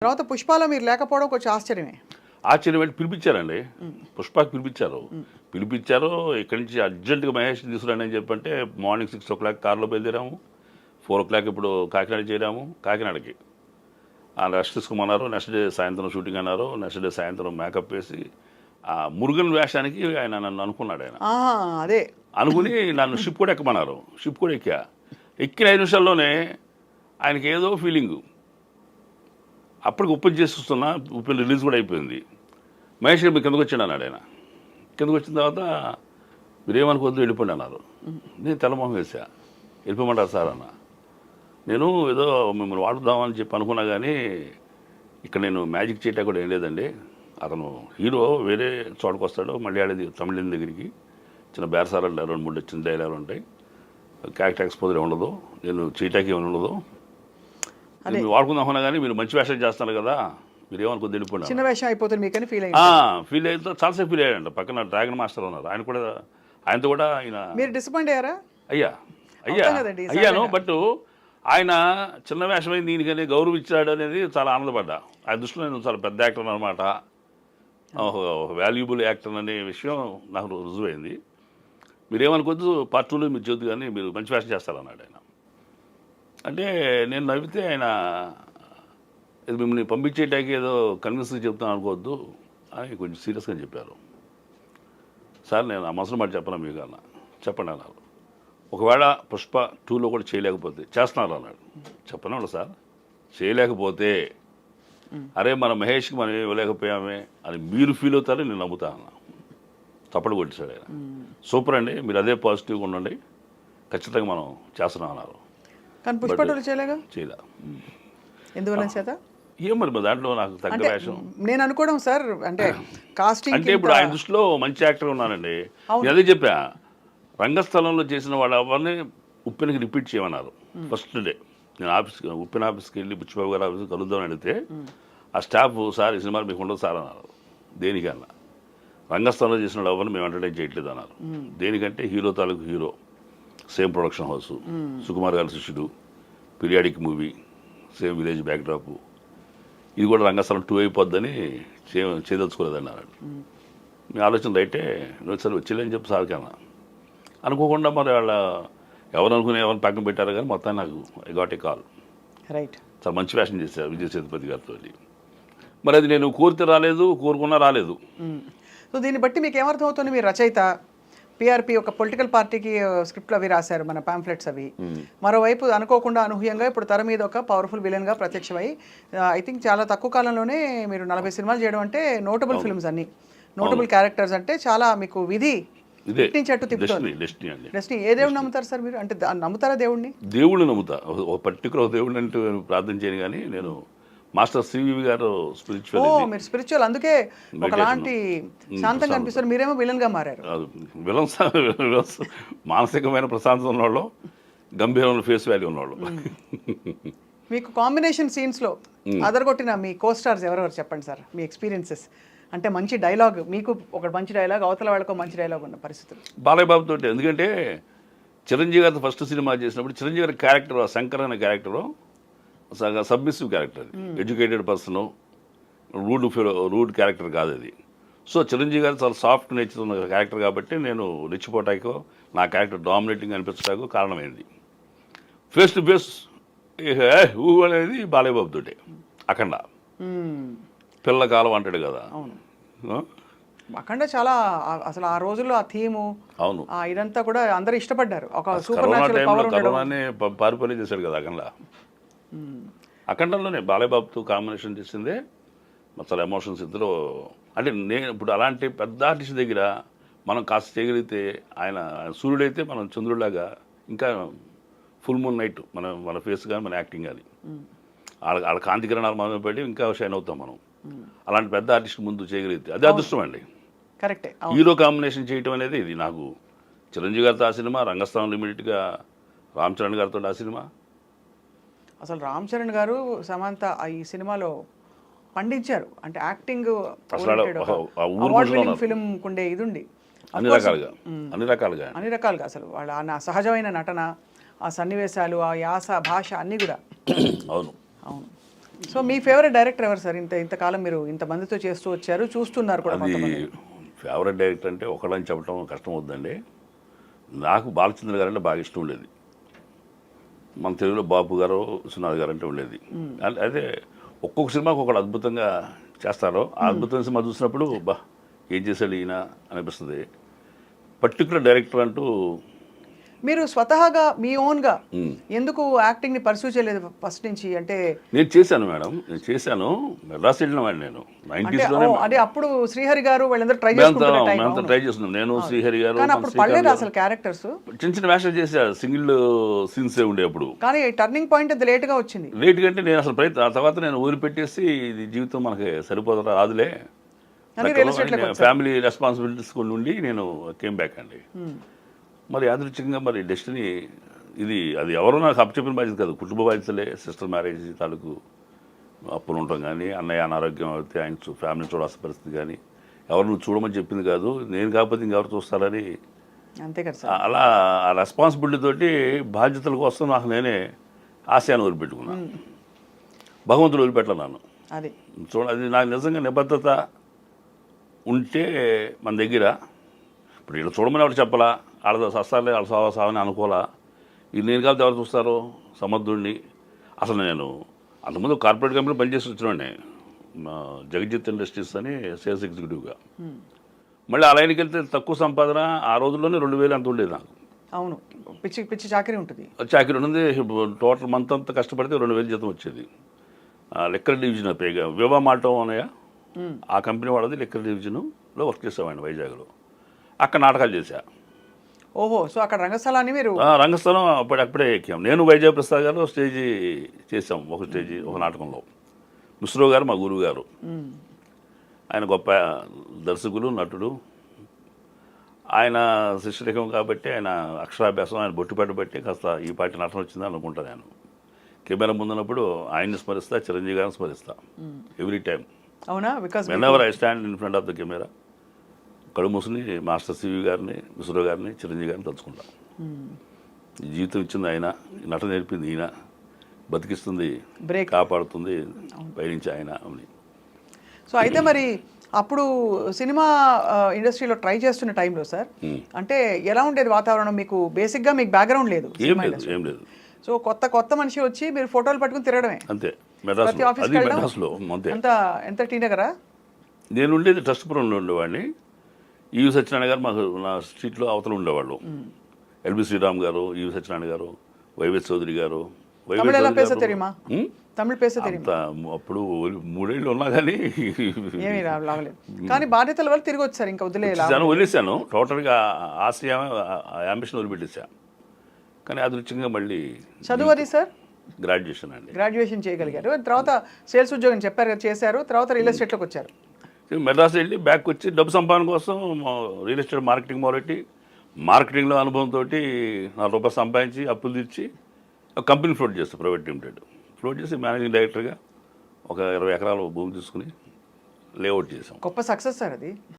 తర్వాత పుష్పాలో మీరు లేకపోవడం కొంచెం ఆశ్చర్యమే. ఆశ్చర్యం ఏంటి పిలిపించారండి. పుష్పకి పిలిపించారు. పిలిపించారు ఇక్కడి నుంచి అర్జెంటుగా మహేష్ని తీసుకురండి అని చెప్పంటే మార్నింగ్ 6:00 కార్లో బయలుదేరాము. 4:00 ఇప్పుడు కాకినాడ చేరాము. కాకినాడకి రెస్ట్ తీసుకోమన్నారు. నెక్స్ట్ డే సాయంత్రం షూటింగ్ అన్నారు. నెక్స్ట్ డే సాయంత్రం మేకప్ వేసి మురుగన్ వేషానికి ఆయన నన్ను అనుకున్నాడు. ఆయన అదే అనుకుని నన్ను షిప్ కూడా ఎక్కమన్నారు. షిప్ కూడా ఎక్కిన 5 నిమిషాల్లోనే ఆయనకి ఏదో ఫీలింగు. అప్పటికి ఉప్పెన్ చేస్తున్నా, ఉప్పెన్ రిలీజ్ కూడా అయిపోయింది. మహేష్ గారు మీరు కిందకు వచ్చాడు అన్నాడు. ఆయన కిందకు వచ్చిన తర్వాత మీరేమనుకోవద్దు వెళ్ళిపోండి అన్నారు. నేను తెల్లమొహం వేసా. వెళ్ళిపోమంటారు సార్ అన్న. నేను ఏదో మిమ్మల్ని వాడుదామని చెప్పి అనుకున్నా కానీ ఇక్కడ నేను మ్యాజిక్ చేయటం కూడా ఏం లేదండి. అతను హీరో వేరే చోటకు వస్తాడు, మళ్ళీ ఆడేది తమిళం దగ్గరికి చిన్న బేరసారాలు 2-3 చిన్న డైలాగులు ఉంటాయి. క్యారెక్టర్ ఎక్స్పోజర్ ఉండదు, నేను చేయటానికి ఏమైనా ఉండదు. మీరు వాడుకుందాం అన్నా కానీ మీరు మంచి వేషం చేస్తున్నారు కదా, మీరు ఏమనుకో తెలిపోయినా చిన్న వేషం అయిపోతుంది మీకని ఫీల్ ఫీల్ అయితే చాలాసేపు ఫీల్ అయ్యాడంట. పక్కన డ్రాగన్ మాస్టర్ ఉన్నారు, ఆయనతో కూడా ఆయన మీరు డిసప్పాయింట్ అయ్యారా? అయ్యాను. బట్ ఆయన చిన్న వేషమైంది దీనికని గౌరవించాడు అనేది చాలా ఆనందపడ్డా. ఆ దృష్టిలో నేను చాలా పెద్ద యాక్టర్ అనమాట, వాల్యుబుల్ యాక్టర్ అనే విషయం నాకు రుజువైంది. మీరేమనుకోవద్దు, పార్ట్ 2లో మీరు చదువు కానీ మీరు మంచి వేషం చేస్తారన్నాడు ఆయన. అంటే నేను నవ్వితే ఆయన ఇది మిమ్మల్ని పంపించేటానికి ఏదో కన్విన్స్గా చెప్తాను అనుకోవద్దు అని కొంచెం సీరియస్గా చెప్పారు. సార్ నేను ఆ మనసులో మాట చెప్పను మీకు అన్న, చెప్పండి అన్నారు. ఒకవేళ పుష్ప 2లో కూడా చేయలేకపోతే చేస్తున్నారు అన్నాడు. చెప్పను సార్, చేయలేకపోతే అరే మన మహేష్కి మనం ఇవ్వలేకపోయామే అని మీరు ఫీల్ అవుతారని నేను నమ్ముతా అన్న. తప్పడు కొట్టేశాడు ఆయన. సూపర్ అండి, మీరు అదే పాజిటివ్గా ఉండండి, ఖచ్చితంగా మనం చేస్తున్నాం అన్నారు. కానీ పుష్ప 2 చేయలే. ఎందువల్ల చేత ఏం మరి దాంట్లో నాకు తగ్గ వేషం నేను అనుకోవడం సార్. అంటే కాస్టింగ్ అంటే ఇప్పుడు ఆయన దృష్టిలో మంచి యాక్టర్ ఉన్నానండి. నేను అదే చెప్పా, రంగస్థలంలో చేసిన వాళ్ళు ఎవరిని ఉప్పెనకి రిపీట్ చేయమన్నారు. ఫస్ట్ డే నేను ఉప్పెన ఆఫీస్కి వెళ్ళి బుచ్చిబాబు గారి ఆఫీస్కి కలుద్దామని అడిగితే ఆ స్టాఫ్ సార్ ఈ సినిమాలు మీకు ఉండదు సార్ అన్నారు. దేనికన్నా రంగస్థలంలో చేసిన వాళ్ళు ఎవరిని మేము ఎంటర్టైన్ చేయట్లేదు అన్నారు. దేనికంటే హీరో తాలూకు hero, same production house, Sukumar గారి శిష్యుడు, periodic movie, same village backdrop, ఇది కూడా రంగస్థలం 2 అయిపోద్దని చేయదలుచుకోలేదన్నారు. మీ ఆలోచన రైటే, నువ్వు సరే వచ్చేలేని చెప్పి సార్ కన్నా అనుకోకుండా మరి వాళ్ళ ఎవరు అనుకుని ఎవరిని పక్కన పెట్టారు కానీ మొత్తాన్ని నాకు I got a call. Right, చాలా మంచి ఫ్యాషన్ చేశారు విజయ్ సేతుపతి గారితో. మరి అది నేను కోరితే రాలేదు, కోరుకున్నా రాలేదు. సో దీన్ని బట్టి మీకు ఏమర్థం అవుతుంది? మీరు రచయిత, పిఆర్పి ఒక పొలిటికల్ పార్టీకి స్క్రిప్ట్లు అవి రాశారు, మన పాంఫ్లెట్స్ అవి. మరోవైపు అనుకోకుండా అనూహ్యంగా ఇప్పుడు తెర మీద ఒక పవర్ఫుల్ విలన్గా ప్రత్యక్షమై ఐ థింక్ చాలా తక్కువ కాలంలోనే మీరు 40 సినిమాలు చేయడం అంటే నోటబుల్ ఫిల్మ్స్ అన్ని, నోటబుల్ క్యారెక్టర్స్ అంటే చాలా మీకు విధి చెట్టు తిప్పుతుంది. డెస్టినీ. ఏ దేవుడు నమ్ముతారు సార్ మీరు? అంటే నమ్ముతారా దేవుడిని? దేవుడిని నమ్ముతా. ఒక పర్టికులర్ దేవుడిని అంటే ప్రార్థన చేయను కానీ నేను మాస్టర్ సివివి గారు స్పిరిచువల్. మీరు స్పిరిచువల్, అందుకే ఒకలాంటి శాంతంగా అనిపిస్తారు. మీరేమో విలన్ గా మారారు. విలన్స్ మానసికమైన ప్రశాంతత ఉన్నవాళ్ళు, గంభీరమైన ఫేస్ వాల్యూ ఉన్నవాళ్ళు. మీకు కాంబినేషన్ సీన్స్ లో అదరగొట్టిన మీ కో స్టార్స్ ఎవరెవరు చెప్పండి సార్, మీ ఎక్స్పీరియన్సెస్. అంటే మంచి డైలాగ్, మీకు ఒక మంచి డైలాగ్, అవతల వాళ్ళకు మంచి డైలాగ్ ఉన్న పరిస్థితులు. బాలయ్య బాబుతో. ఎందుకంటే చిరంజీవి గారితో ఫస్ట్ సినిమా చేసినప్పుడు చిరంజీవి గారి క్యారెక్టర్, శంకర్ అనే క్యారెక్టరు సబ్మిసివ్ క్యారెక్టర్, అది ఎడ్యుకేటెడ్ పర్సన్, రూడ్ క్యారెక్టర్ కాదు అది. సో చిరంజీవి గారు చాలా సాఫ్ట్ నేచర్ ఉన్న క్యారెక్టర్ కాబట్టి నేను రెచ్చిపోటాకో నా క్యారెక్టర్ డామినేటింగ్ అనిపించడానికి కారణమైంది. ఫేస్ టు ఫేస్ ఊ అనేది బాలయ్య బాబుతోటే. అఖండ పిల్ల కాలం అంటాడు కదా. అఖండ చాలా అసలు ఆ రోజుల్లో ఆ థీము, అవును, ఇదంతా కూడా అందరూ ఇష్టపడ్డారు. ఒక సూపర్ న్యాచురల్ పవర్ కరోనానే పారిపోయి చేశాడు కదా అఖండ. అఖండంలోనే బాలయ్య బాబుతో కాంబినేషన్ చేసిందే చాలా ఎమోషన్స్ ఇద్దరు. అంటే నేను ఇప్పుడు అలాంటి పెద్ద ఆర్టిస్ట్ దగ్గర మనం కాస్త చేయగలిగితే, ఆయన సూర్యుడైతే మనం చంద్రుడిలాగా ఇంకా ఫుల్ మూన్ నైట్ మన ఫేస్ కానీ మన యాక్టింగ్ కానీ వాళ్ళ కాంతి కిరణాలు మనం పెట్టి ఇంకా షైన్ అవుతాం మనం. అలాంటి పెద్ద ఆర్టిస్ట్ ముందు చేయగలిగితే అదే అదృష్టం అండి. కరెక్టే. హీరో కాంబినేషన్ చేయటం అనేది ఇది నాకు చిరంజీవి గారితో ఆ సినిమా, రంగస్థలం లిమిటెడ్గా రామ్ చరణ్ గారితో ఆ సినిమా. అసలు రామ్ చరణ్ గారు సమంత ఈ సినిమాలో పండించారు. అంటే యాక్టింగ్ ఫిలిం కుండే ఇది ఉండి అన్ని రకాలుగా అసలు వాళ్ళ సహజమైన నటన, ఆ సన్నివేశాలు, ఆ యాస, భాష అన్నీ కూడా. అవును. సో మీ ఫేవరెట్ డైరెక్టర్ ఎవరు సార్? ఇంతకాలం మీరు ఇంతమందితో చేస్తూ వచ్చారు, చూస్తున్నారు కూడా అది కొంతమంది. ఫేవరెట్ డైరెక్టర్ అంటే ఒకళ్ళని చెప్పడం కష్టం అవుతుందండి. నాకు బాలచంద్ర గారు అంటే బాగా ఇష్టం ఉండేది. మన తెలుగులో బాపు గారు, విశ్వనాథ్ గారు అంటే ఉండేది. అదే ఒక్కొక్క సినిమాకి ఒకళ్ళు అద్భుతంగా చేస్తారో ఆ అద్భుతమైన సినిమా చూసినప్పుడు బా ఏం చేశాడు ఈయన అనిపిస్తుంది. పర్టికులర్ డైరెక్టర్ అంటూ మీరు స్వతహాగా మీ ఓన్గా ఎందుకు యాక్టింగ్ని పర్సూ చేయలేదు ఫస్ట్ నుంచి? అంటే నేను చేశాను మేడం, నేను చేశాను. మెడ్రాస్ వెళ్ళిన వాడిని నేను అంటే 90s అదే అప్పుడు శ్రీహరి గారు వాళ్ళందరూ ట్రై చేసుకుంటున్న టైం. మేమంతా ట్రై చేస్తున్నాం. నేను శ్రీహరి గారు కానీ అప్పుడు పడలేదు అసలు క్యారెక్టర్స్. చిన్న చిన్న వేషాలు చేశారు, సింగిల్ సీన్సే ఉండే అప్పుడు. కానీ టర్నింగ్ పాయింట్ అది లేట్గా వచ్చింది. లేట్ కంటే నేను అసలు ఆ తర్వాత నేను వదిలిపెట్టేసి ఇది జీవితం మనకి సరిపోతుందా రాదులే, అని రియల్ ఎస్టేట్లోకి వచ్చారు. ఫ్యామిలీ రెస్పాన్సిబిలిటీస్ కొన్ని ఉండి నేను కేమ్ బ్యాక్ అండి. మరి యాదృచ్ఛికంగా మరి డెస్టినీ ఇది, అది ఎవరో నాకు అప్పచెప్పిన బాధ్యత కాదు, కుటుంబ బాధ్యతలే. సిస్టర్ మ్యారేజ్ తాలూకు అప్పులు ఉండటం కానీ, అన్నయ్య అనారోగ్యం అయితే ఆయన ఫ్యామిలీ చూడాల్సిన పరిస్థితి కానీ, ఎవరు నువ్వు చూడమని చెప్పింది కాదు, నేను కాకపోతే ఇంకెవరు చూస్తారని. అంతే కదా సార్. అలా ఆ రెస్పాన్సిబిలిటీ తోటి బాధ్యతల కోసం నాకు నేనే ఆశయాన్ని వదిలిపెట్టుకున్నాను. భగవంతుడు వదిలిపెట్టలేను. అది అది నాకు నిజంగా నిబద్ధత ఉంటే మన దగ్గర. ఇప్పుడు వీళ్ళు చూడమని ఎవరు చెప్పాలా, వాళ్ళ సస్తాలే వాళ్ళ సావని అనుకోవాలా. ఇది నేను కాబట్టి ఎవరు చూస్తారో సమర్థుడిని. అసలు నేను అంతకుముందు కార్పొరేట్ కంపెనీలో పనిచేసి వచ్చినాడిని, జగజిత్ ఇండస్ట్రీస్ అని సేల్స్ ఎగ్జిక్యూటివ్గా. మళ్ళీ ఆ లైన్కి వెళ్తే తక్కువ సంపాదన, ఆ రోజుల్లోనే 2000 అంత ఉండేది నాకు. అవును, పిచ్చి పిచ్చి చాకరీ ఉంటుంది. చాకరీ ఉంది. టోటల్ మంత్ అంతా కష్టపడితే 2000 జీతం వచ్చేది. లెక్కర్ డివిజన్ పేగా వివా మాటం అనయ్య, ఆ కంపెనీ వాళ్ళది లెక్కర్ డివిజన్లో వర్క్ చేసామండి వైజాగ్లో. అక్కడ నాటకాలు చేశా. ఓహో, సో అక్కడ రంగస్థలాన్ని మీరు రంగస్థలం అప్పుడే ఎక్కాం. నేను వైజాగ్ ప్రసాద్ గారు స్టేజీ చేసాం, ఒక స్టేజీ ఒక నాటకంలో. ముస్రో గారు మా గురువు గారు, ఆయన గొప్ప దర్శకులు, నటుడు. ఆయన శిష్యరేఖం కాబట్టి ఆయన అక్షరాభ్యాసం, ఆయన బొట్టు బట్టి కాస్త ఈ పాటి నటన వచ్చిందని అనుకుంటాను. నేను కెమెరా ముందున్నప్పుడు ఆయన్ని స్మరిస్తా, చిరంజీవి గారిని స్మరిస్తా ఎవ్రీ టైం. అవునా? Because whenever I stand in front of the camera, కడు మూసుని మాస్టర్ సివి గారిని, విశ్వరావు గారిని, చిరంజీవి గారిని తలుచుకుంటా. ఈ జీవితం ఇచ్చింది ఆయన, నటన నేర్పింది ఈయన, బతికిస్తుంది, బ్రేక్ కాపాడుతుంది పైనుంచి ఆయన అని. సో అయితే మరి అప్పుడు సినిమా ఇండస్ట్రీలో ట్రై చేస్తున్న టైంలో సార్, అంటే ఎలా ఉండేది వాతావరణం? మీకు బేసిక్గా మీకు బ్యాక్గ్రౌండ్ లేదు, ఏం లేదు. సో కొత్త మనిషి వచ్చి మీరు ఫోటోలు పట్టుకుని తిరగడమే అంతే. ప్రతి ఆఫీస్కి మెడ్రాస్లో అంతే. ఎంత టీ నగరా? నేను ఉండేది ట్రస్ట్పురంలో ఉండేవాడిని. ఈవి సత్యనారాయణ గారు మాకు నా స్ట్రీట్లో అవతల ఉండేవాళ్ళు. ఎల్బి శ్రీరామ్ గారు, ఈవి సత్యనారాయణ గారు, వైవేస్ చౌదరి గారు. తమిళ పేస తెలియమా? అప్పుడు 3 ఏళ్ళు ఉన్నా కానీ ఏమీ రావలేదు. కానీ బాధ్యతల వల్ల తిరిగి వచ్చారు, ఇంకా వదిలేసాను. టోటల్గా ఆశయం, అంబిషన్ వదిలిపెట్టేసా. కానీ అదృష్టంగా మళ్ళీ చదువు అది సార్ గ్రాడ్యుయేషన్ అండి. గ్రాడ్యుయేషన్ చేయగలిగారు, తర్వాత సేల్స్ ఉద్యోగం చెప్పారు కదా, చేశారు. తర్వాత రియల్ ఎస్టేట్లోకి వచ్చారు. మెడ్రాస్ వెళ్ళి బ్యాక్ వచ్చి డబ్బు సంపాదన కోసం రియల్ ఎస్టేట్ మార్కెటింగ్ మొదలెట్టి, మార్కెటింగ్లో అనుభవంతో ₹4 సంపాదించి అప్పులు తీర్చి కంపెనీ ఫ్లోట్ చేస్తాను, ప్రైవేట్ లిమిటెడ్ ఫ్లోట్ చేసి మేనేజింగ్ డైరెక్టర్గా ఒక 20 ఎకరాల భూమి తీసుకుని లేఅవుట్ చేసాం. గొప్ప సక్సెస్ సార్ అది.